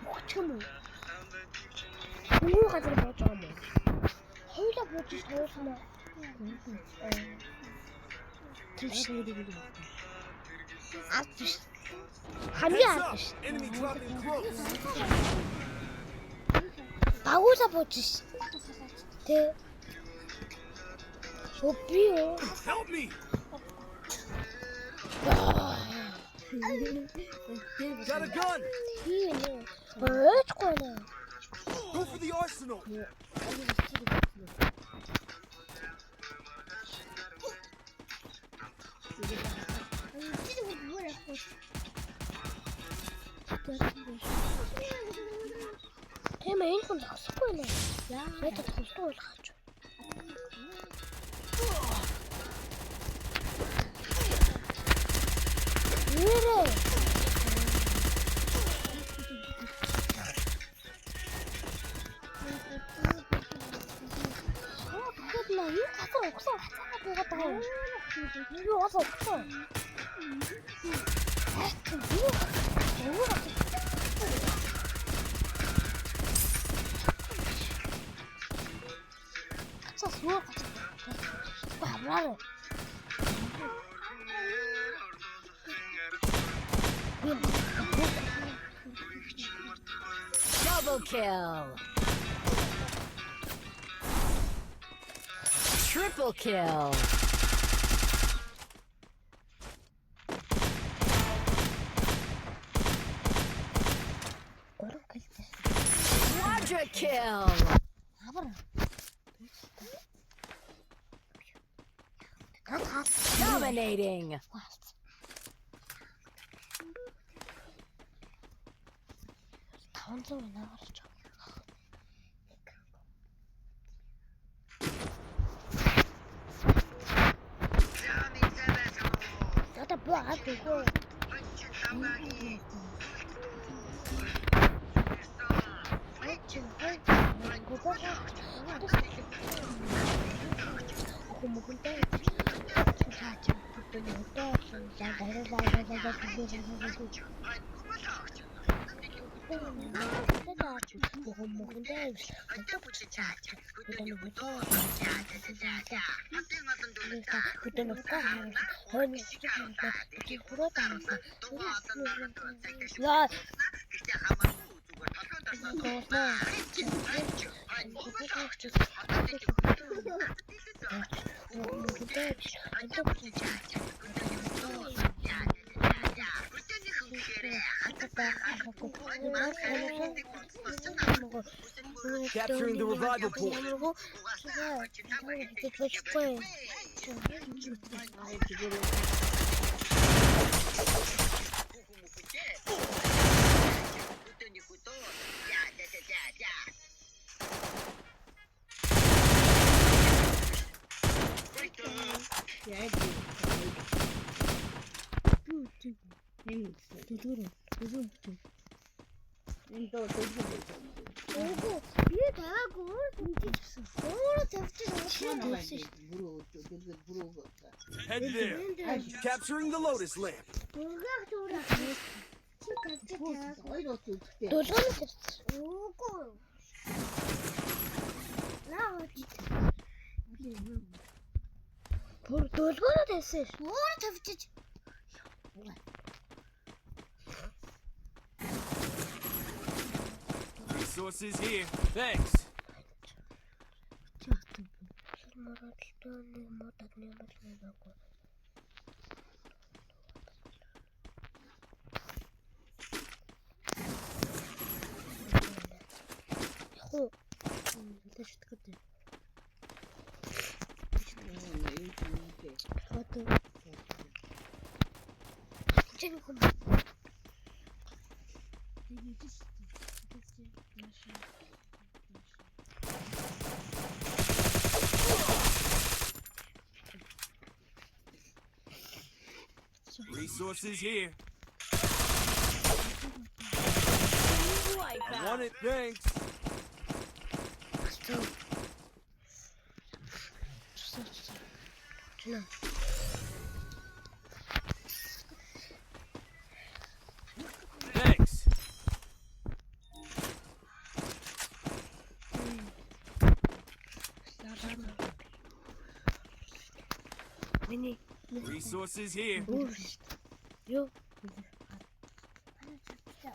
먹지마. 공을 가지고 먹자고. 거기다 뭐지 저기서만. 드시는 아저씨. 감이 아저씨. 마고사 보지. 대. 오피요. Got a gun. 왜 저거는? Go for the arsenal. 걔만 인권 다 쓰고 있네. 내가 더 쏘고 가죠. 왜 이래? 나 이거 가서 없어. 하자가 되겠다. 이거 와서 없어. 이거 너무 같아. 진짜 좋아 가지고. 와 뭐라고? Double kill. Triple kill. Quadra kill. Dominating. 다운점에 나가죠. 나도 뭐 안 되고. Capturing the revival point. Head there. Capturing the Lotus lamp. Resources here. Thanks. Resources here. I want it, thanks. Миний Resources here. Юу. За.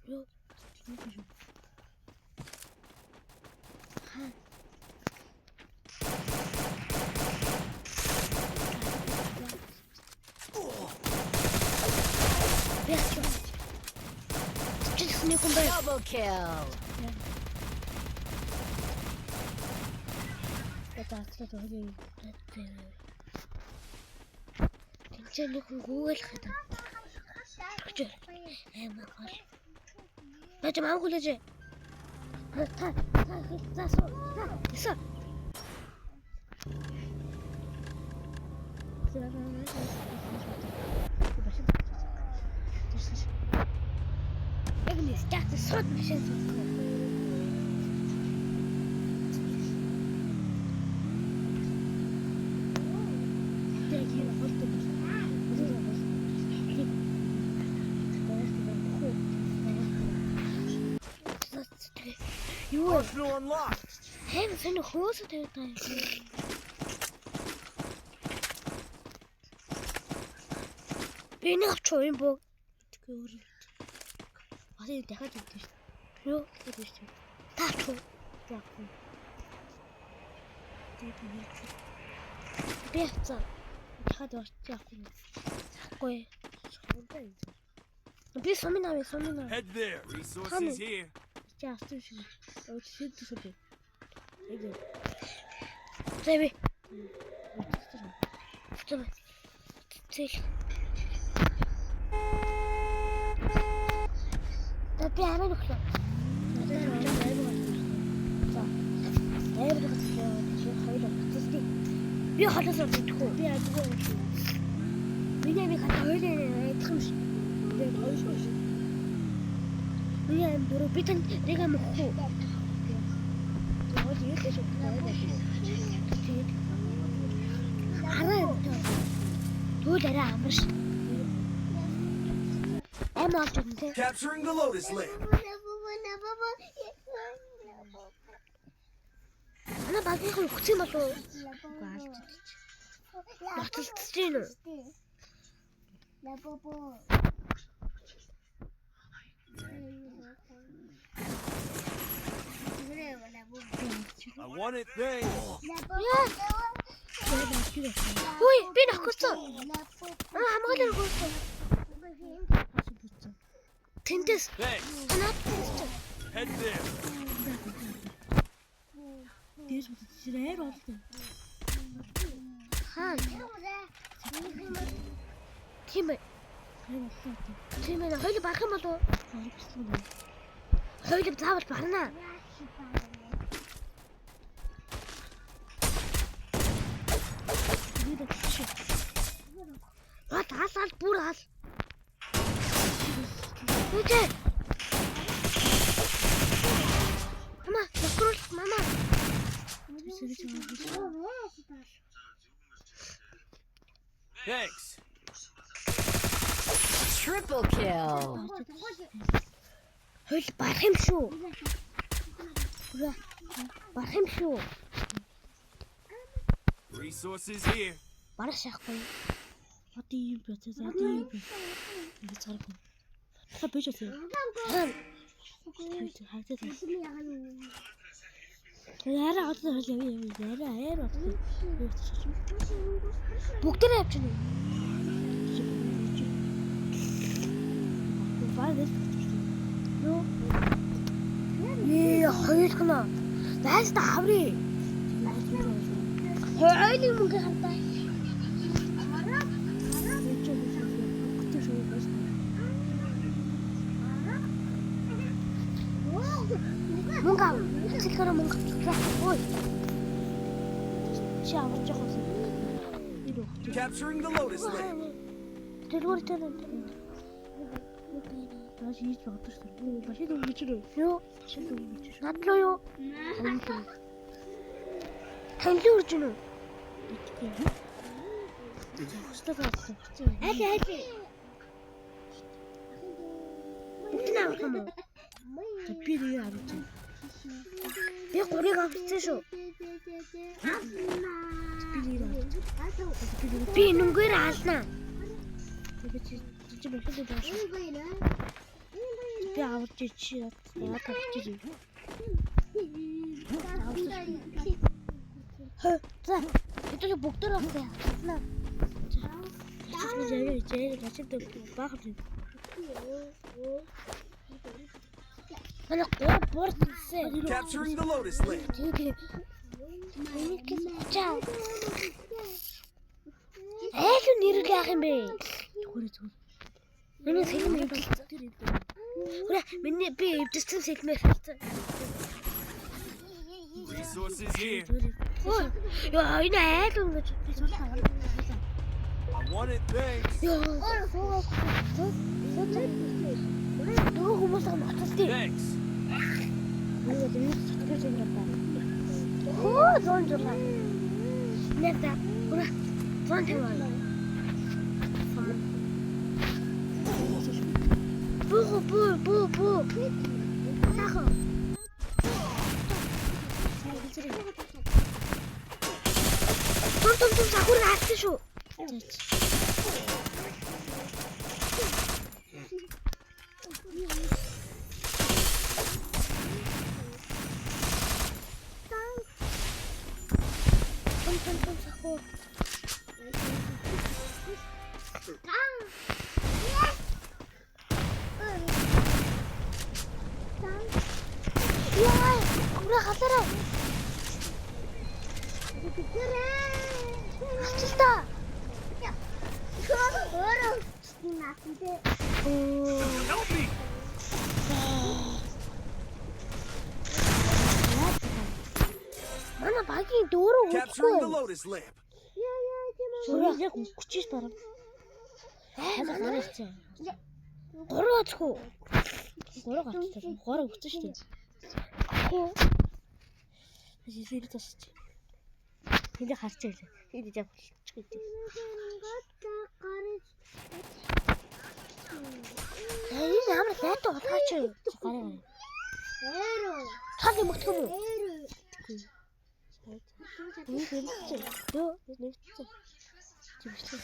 Юу. Double kill. Тэнцэнэ хүн гүйл хадаа. Бач маам хүлээж. Та. Иса. Эгний стат сот машин. Юу Arsenal unlocked. хэм сэн хөөсөд тавьдаг. Би нэг авч юм боо. Тэгээ өөр. Басыг дахиад өгдөө шүү. Юу гэдэг шүү. Таач. Яг. Би хацаа. Дахиад орчих юм. Ахгүй. Би суминаа. Head there. Resources here. Я слышу. Вот сидит себе. Иди. Тебе. Что? Ты. Да прямо на кто? Би халаасаа мэдхгүй. Би адгүй юм шиг. Миний би хатаалээ айтах юм шиг. Би ойлгохгүй шүү. Би юм дөрөв би тань нэг юм хөө. Тэгвэл юу гэж хэлдэг. Арай. Түл арай амар шүү. Эмоож үнтэй. Capturing the Lotus Lamp. Ана багийн хөц юм болов. Баталцж гин үү? I want it, thanks. Ой, би нөхөцсөн. Хамгаалал өгсөн. Тэндээс Thanks. танаад Head there. дээс үзчихээр болтой. Хаа. Тийм ээ. Хоёул барах юм болов уу? Хоёул заавал барна. Хаал бүр хаал. Үгүй. Мама. Thanks. Triple kill. Хоёул барах юм шүү. Барах юм шүү. Resources here. Барах шахахгүй. Одоо юм процесс юм. Би царах. Та бэж үсэ. Яра одоо хэл юм. Яра. Бүгдээ авчихна. Баадэс. Юу? Хоёул гэнэ. Дайс та хаври. Хоёул мөнгө хантаа. Мөнгө цэкэрэ мөнгө цэкэрэ. Ой. Чаавч жоохос. Capturing the Lotus Lamp. Тэрүүр тань. Таш хийж бодож шүү. Башид өгч рүү. Юу? Башид өгч. Надлуу юу? Танил үрж нү. Ади. Бүтэн авах юм уу? Би юу авчих. Би гурыг авчихсан шүү. Би нүгээр хаалнаа. Чи бохоо дааш. Би авч чи яа тавьчих юм. За, ito yung bukto lang kaya. Na. Jadi kasi tu bakit? Ano ko port se. Capturing the Lotus Lamp. Ini kasi ciao. Ito nirga akin be. Ini sih ni be. Udah, ini be distance sekme. Resources here. 야, 이 애도 I wanted things. 야, 누가 고무상 맞췄지? Thanks. 이거 재밌게 생겼다. 오, 좋은 좋다. 냈다. 그래, 저한테 와요. 부. 나가. 좀 사고를 하시죠. 좀 사고. 야, 올라가더라. 진짜. 야, 그거 뭐라? 나한테. Help me. 나는 막이 너로 Capturing the 웃고. Lotus Lamp. 소리 내가 웃지 사람. 내가 말했지. 걸어가지고. 걸어 웃으시대. 이제 이리 떴었지. 이제 갔지 이제. 이제 이제. 이제 아무리 내도 같이 가래. 사기 못 하고. 네 진짜. 너 진짜. 지금 진짜.